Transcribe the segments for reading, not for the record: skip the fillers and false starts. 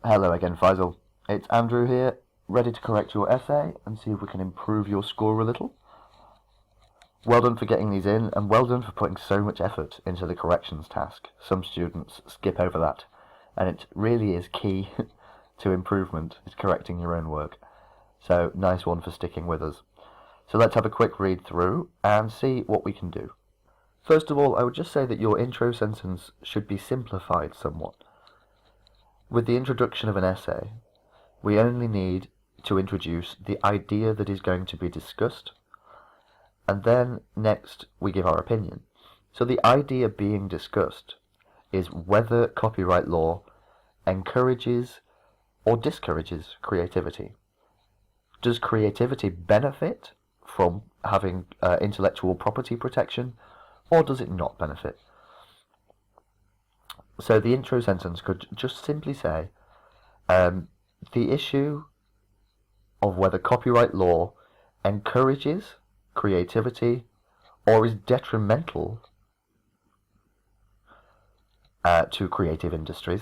Hello again, Faisal. It's Andrew here, ready to correct your essay and see if we can improve your score a little. Well done for getting these in, and well done for putting so much effort into the corrections task. Some students skip over that, and it really is key to improvement, is correcting your own work. So, nice one for sticking with us. So let's have a quick read through and see what we can do. First of all, I would just say that your intro sentence should be simplified somewhat. With the introduction of an essay, we only need to introduce the idea that is going to be discussed, and then next we give our opinion. So the idea being discussed is whether copyright law encourages or discourages creativity. Does creativity benefit from having intellectual property protection, or does it not benefit? So the intro sentence could just simply say, the issue of whether copyright law encourages creativity or is detrimental to creative industries.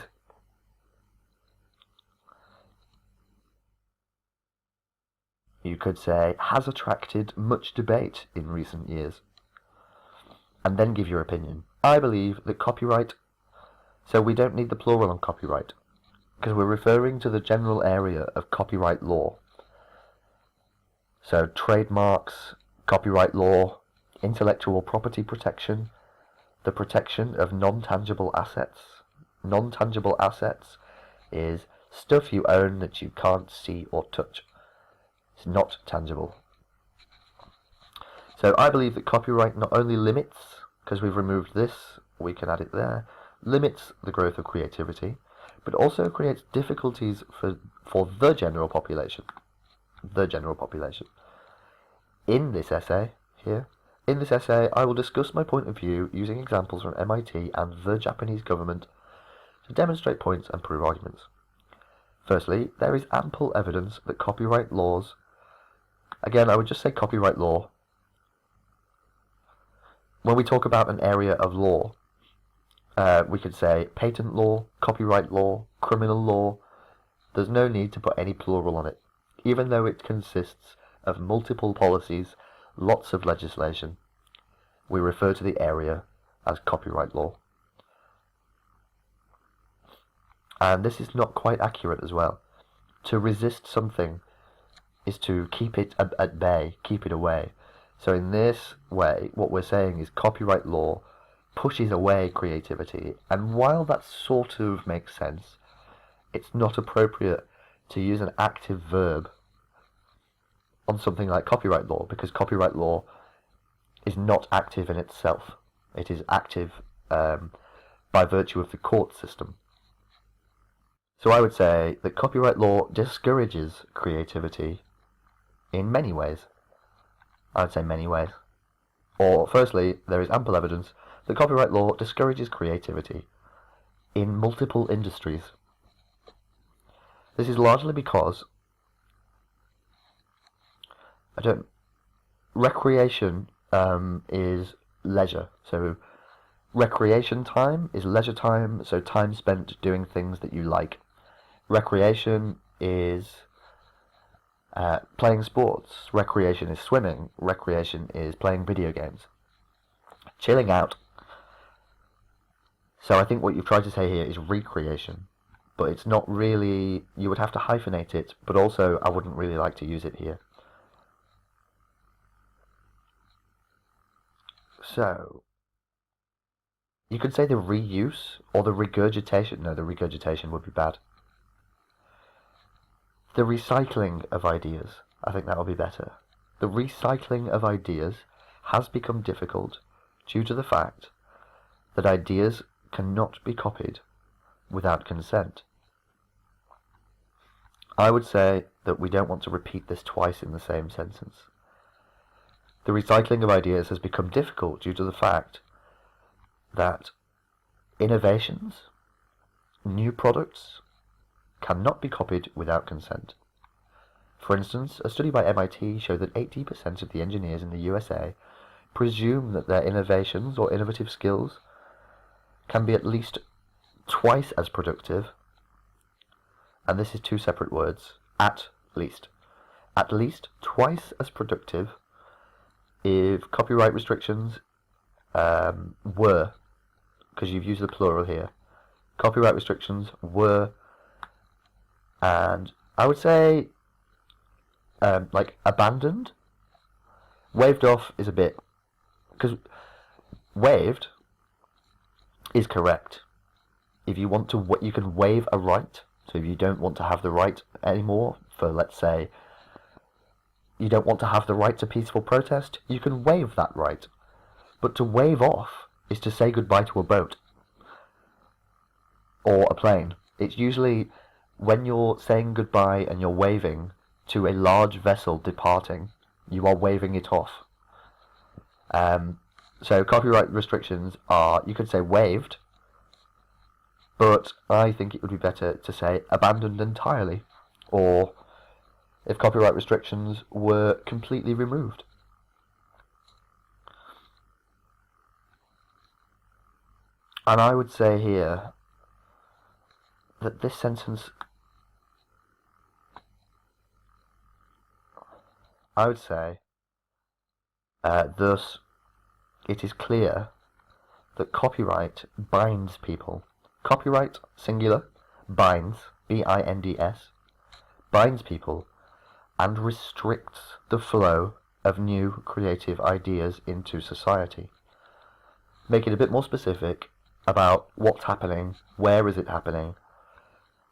You could say, has attracted much debate in recent years. And then give your opinion. I believe that copyright, so we don't need the plural on copyright, because we're referring to the general area of copyright law. So trademarks, copyright law, intellectual property protection, the protection of non-tangible assets. Non-tangible assets is stuff you own that you can't see or touch. It's not tangible. So I believe that copyright not only limits, because we've removed this, we can add it there, limits the growth of creativity, but also creates difficulties for the general population. The general population. In this essay, I will discuss my point of view using examples from MIT and the Japanese government to demonstrate points and prove arguments. Firstly, there is ample evidence that copyright laws, again, I would just say copyright law. When we talk about an area of law, we could say patent law, copyright law, criminal law. There's no need to put any plural on it, even though it consists of multiple policies, lots of legislation. We refer to the area as copyright law. And this is not quite accurate as well. To resist something is to keep it at bay, keep it away. So in this way, what we're saying is copyright law pushes away creativity, and while that sort of makes sense, it's not appropriate to use an active verb on something like copyright law, because copyright law is not active in itself. It is active by virtue of the court system. So I would say that copyright law discourages creativity in many ways. I would say many ways. Or firstly, there is ample evidence that copyright law discourages creativity in multiple industries. This is largely because recreation is leisure. So recreation time is leisure time, so time spent doing things that you like. Recreation is playing sports. Recreation is swimming. Recreation is playing video games. Chilling out. So I think what you've tried to say here is recreation, but it's not really, you would have to hyphenate it, but also I wouldn't really like to use it here. So, you could say the reuse or the regurgitation. No, the regurgitation would be bad. The recycling of ideas. I think that will be better. The recycling of ideas has become difficult due to the fact that ideas cannot be copied without consent. I would say that we don't want to repeat this twice in the same sentence. The recycling of ideas has become difficult due to the fact that innovations, new products, cannot be copied without consent. For instance, a study by MIT showed that 80% of the engineers in the USA presume that their innovations or innovative skills can be at least twice as productive and this is two separate words, at least twice as productive if copyright restrictions were, because you've used the plural here, copyright restrictions were, and I would say like abandoned. Waived off is a bit, because waived is correct. If you want to, you can waive a right. So if you don't want to have the right anymore, for let's say, you don't want to have the right to peaceful protest, you can waive that right. But to waive off is to say goodbye to a boat or a plane. It's usually when you're saying goodbye and you're waving to a large vessel departing, you are waving it off. So copyright restrictions are, you could say waived, but I think it would be better to say abandoned entirely, or if copyright restrictions were completely removed. And I would say here that this sentence, I would say, thus, it is clear that copyright binds people. Copyright, singular, binds, B-I-N-D-S, binds people and restricts the flow of new creative ideas into society. Make it a bit more specific about what's happening, where is it happening.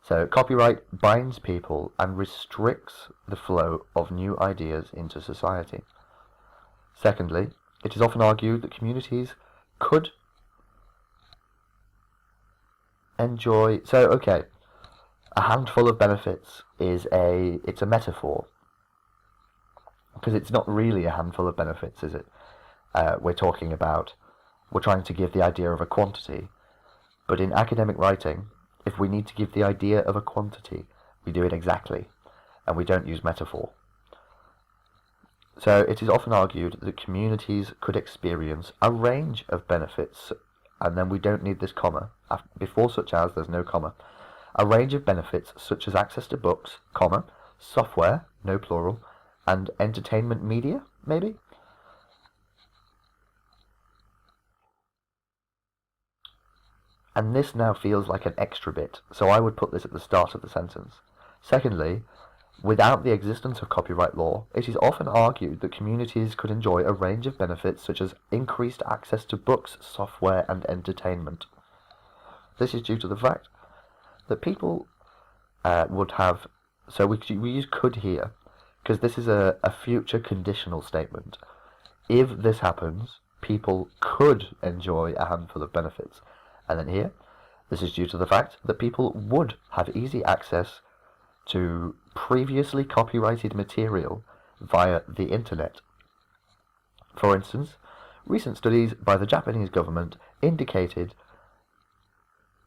So copyright binds people and restricts the flow of new ideas into society. Secondly, it is often argued that communities could enjoy, so okay, a handful of benefits is it's a metaphor, because it's not really a handful of benefits, is it? We're trying to give the idea of a quantity, but in academic writing, if we need to give the idea of a quantity, we do it exactly, and we don't use metaphor. So it is often argued that communities could experience a range of benefits, and then we don't need this comma. Before such as, there's no comma. A range of benefits such as access to books, comma, software, no plural, and entertainment media, maybe? And this now feels like an extra bit, so I would put this at the start of the sentence. Secondly, without the existence of copyright law, it is often argued that communities could enjoy a range of benefits such as increased access to books, software, and entertainment. This is due to the fact that people would have, so we use could here, because this is a future conditional statement. If this happens, people could enjoy a handful of benefits. And then here, this is due to the fact that people would have easy access to previously copyrighted material via the internet. For instance, recent studies by the Japanese government indicated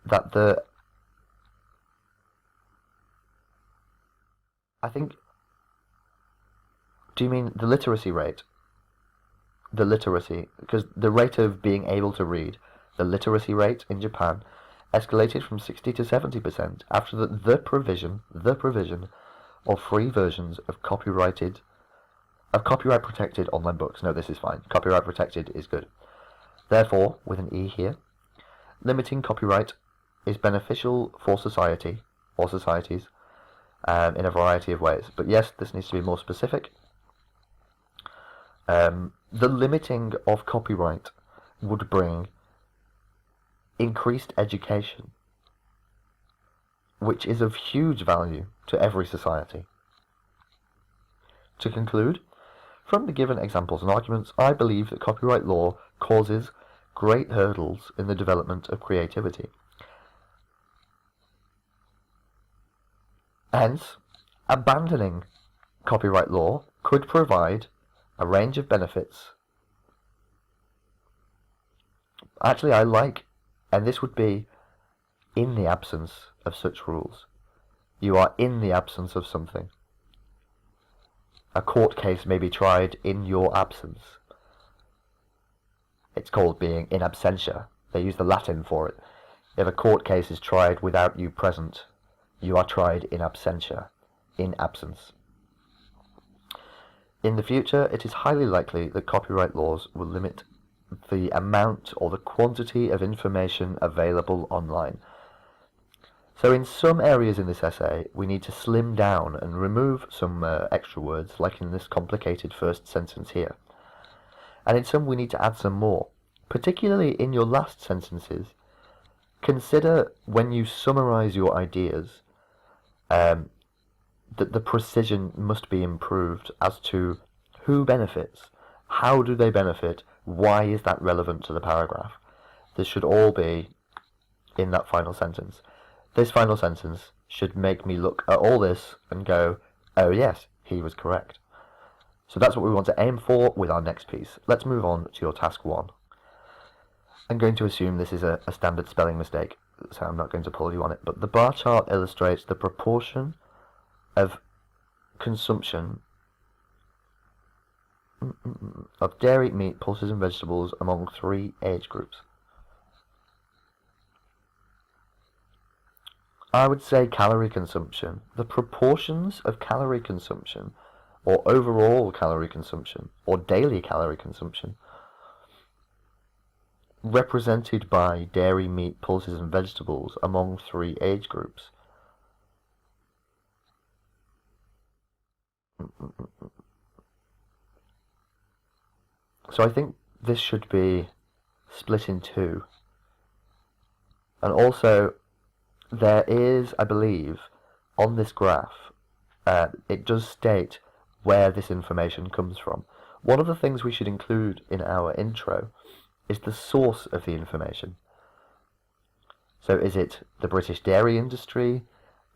that do you mean the literacy rate? The literacy, because the rate of being able to read, the literacy rate in Japan escalated from 60 to 70% after the provision of free versions of copyright protected online books. No, this is fine. Copyright protected is good. Therefore, with an E here, limiting copyright is beneficial for society or societies in a variety of ways. But yes, this needs to be more specific. The limiting of copyright would bring increased education, which is of huge value to every society. To conclude, from the given examples and arguments, I believe that copyright law causes great hurdles in the development of creativity. Hence, abandoning copyright law could provide a range of benefits. Actually, and this would be in the absence of such rules. You are in the absence of something. A court case may be tried in your absence. It's called being in absentia. They use the Latin for it. If a court case is tried without you present, you are tried in absentia, in absence. In the future, it is highly likely that copyright laws will limit the amount or the quantity of information available online. So in some areas in this essay, we need to slim down and remove some extra words, like in this complicated first sentence here. And in some, we need to add some more. Particularly in your last sentences, consider when you summarize your ideas that the precision must be improved as to who benefits, how do they benefit, why is that relevant to the paragraph. This should all be in that final sentence. This final sentence should make me look at all this and go, oh yes, he was correct. So that's what we want to aim for with our next piece. Let's move on to your task 1. I'm going to assume this is a standard spelling mistake, so I'm not going to pull you on it, but the bar chart illustrates the proportion of consumption of dairy, meat, pulses and vegetables among 3 age groups. I would say calorie consumption. The proportions of calorie consumption, or overall calorie consumption, or daily calorie consumption, represented by dairy, meat, pulses and vegetables among 3 age groups. So I think this should be split in 2. And also, there is, I believe, on this graph, it does state where this information comes from. One of the things we should include in our intro is the source of the information. So is it the British dairy industry?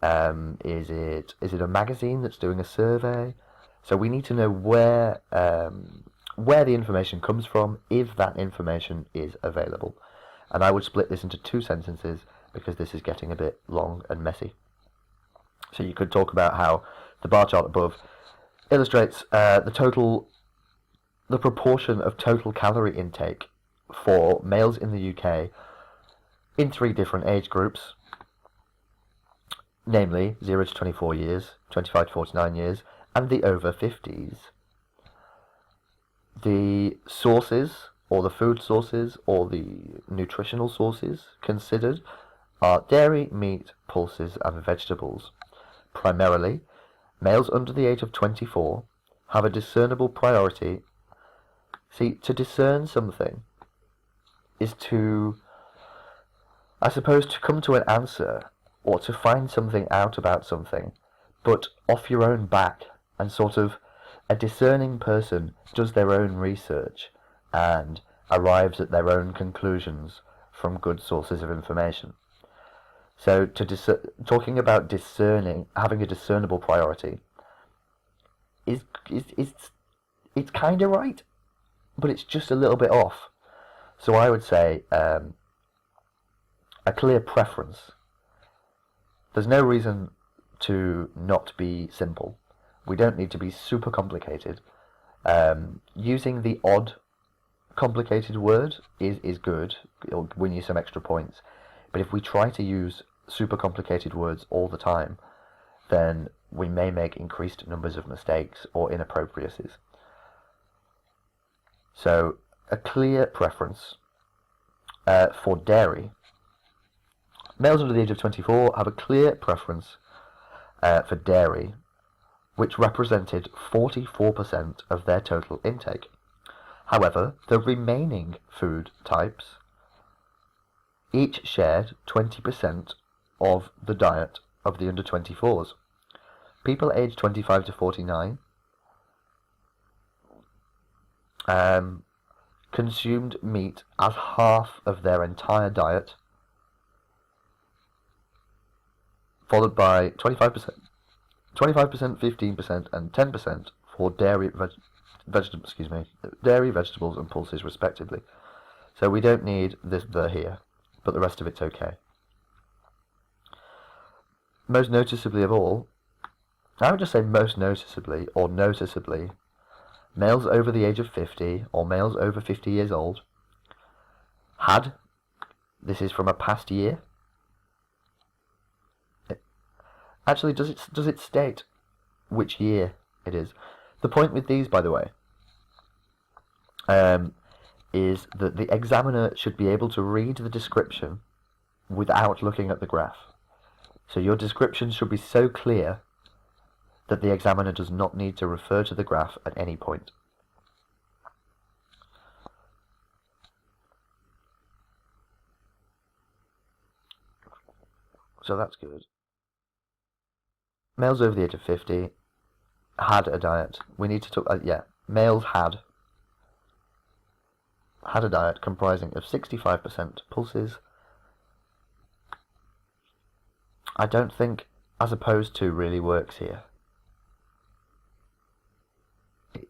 Is it a magazine that's doing a survey? So we need to know where the information comes from, if that information is available. And I would split this into 2 sentences because this is getting a bit long and messy. So you could talk about how the bar chart above illustrates the proportion of total calorie intake for males in the UK in 3 different age groups, namely 0 to 24 years, 25 to 49 years, and the over 50s. The sources, or the food sources, or the nutritional sources considered are dairy, meat, pulses, and vegetables. Primarily, males under the age of 24 have a discernible priority. See, to discern something is to, I suppose, to come to an answer or to find something out about something, but off your own back, and sort of a discerning person does their own research and arrives at their own conclusions from good sources of information. So talking about discerning, having a discernible priority, it's kind of right, but it's just a little bit off. So I would say a clear preference. There's no reason to not be simple. We don't need to be super complicated. Using the odd complicated word is good. It'll win you some extra points. But if we try to use super complicated words all the time, then we may make increased numbers of mistakes or inappropriacies. So, a clear preference for dairy. Males under the age of 24 have a clear preference for dairy, which represented 44% of their total intake. However, the remaining food types each shared 20% of the diet of the under 24s. People aged 25 to 49 consumed meat as half of their entire diet, followed by 25%, 15%, and 10% for dairy, vegetables, and pulses, respectively. So we don't need this here, but the rest of it's okay. Most noticeably of all, I would just say most noticeably, or noticeably, males over the age of 50, or males over 50 years old, this is from a past year, Actually, does it state which year it is? The point with these, by the way, is that the examiner should be able to read the description without looking at the graph. So your description should be so clear that the examiner does not need to refer to the graph at any point. So that's good. Males over the age of 50 had a diet. We need to talk, males had a diet comprising of 65% pulses. I don't think as opposed to really works here.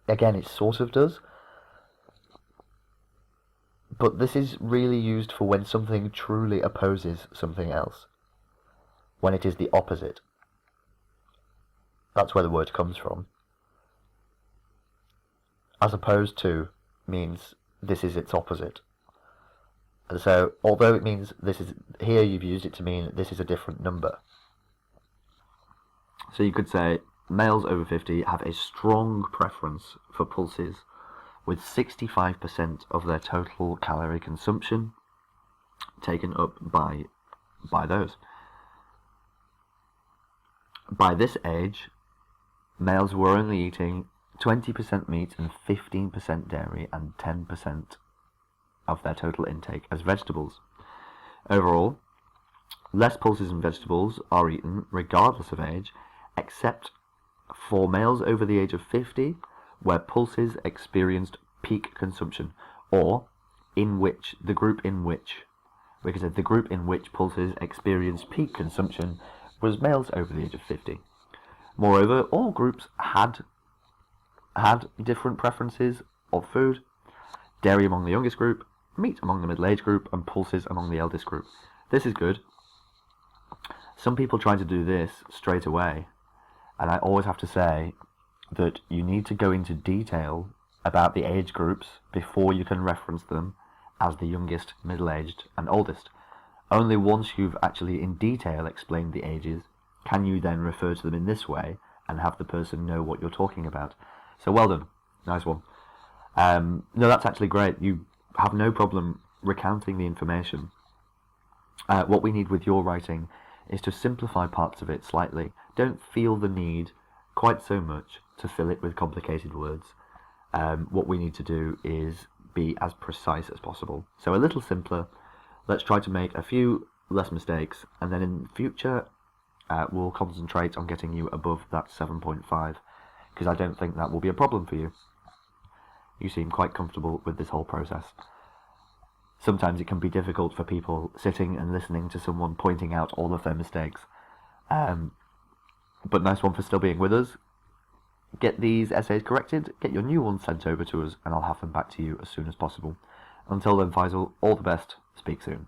Again, it sort of does, but this is really used for when something truly opposes something else, when it is the opposite. That's where the word comes from. As opposed to means this is its opposite. And so, although it means this is, here you've used it to mean this is a different number. So you could say males over 50 have a strong preference for pulses, with 65% of their total calorie consumption taken up by those. By this age, males were only eating 20% meat and 15% dairy and 10% of their total intake as vegetables. Overall, less pulses and vegetables are eaten regardless of age, except for males over the age of 50, where pulses experienced peak consumption, or in which the group in which pulses experienced peak consumption was males over the age of 50. Moreover, all groups had different preferences of food: dairy among the youngest group, meat among the middle-aged group, and pulses among the eldest group. This is good. Some people try to do this straight away, and I always have to say that you need to go into detail about the age groups before you can reference them as the youngest, middle-aged, and oldest. Only once you've actually in detail explained the ages can you then refer to them in this way and have the person know what you're talking about. So well done. Nice one. No, that's actually great. You have no problem recounting the information. What we need with your writing is to simplify parts of it slightly. Don't feel the need quite so much to fill it with complicated words. What we need to do is be as precise as possible. So a little simpler. Let's try to make a few less mistakes, and then in future we'll concentrate on getting you above that 7.5, because I don't think that will be a problem for you. You seem quite comfortable with this whole process. Sometimes it can be difficult for people sitting and listening to someone pointing out all of their mistakes. But nice one for still being with us. Get these essays corrected, get your new ones sent over to us, and I'll have them back to you as soon as possible. Until then, Faisal, all the best. Speak soon.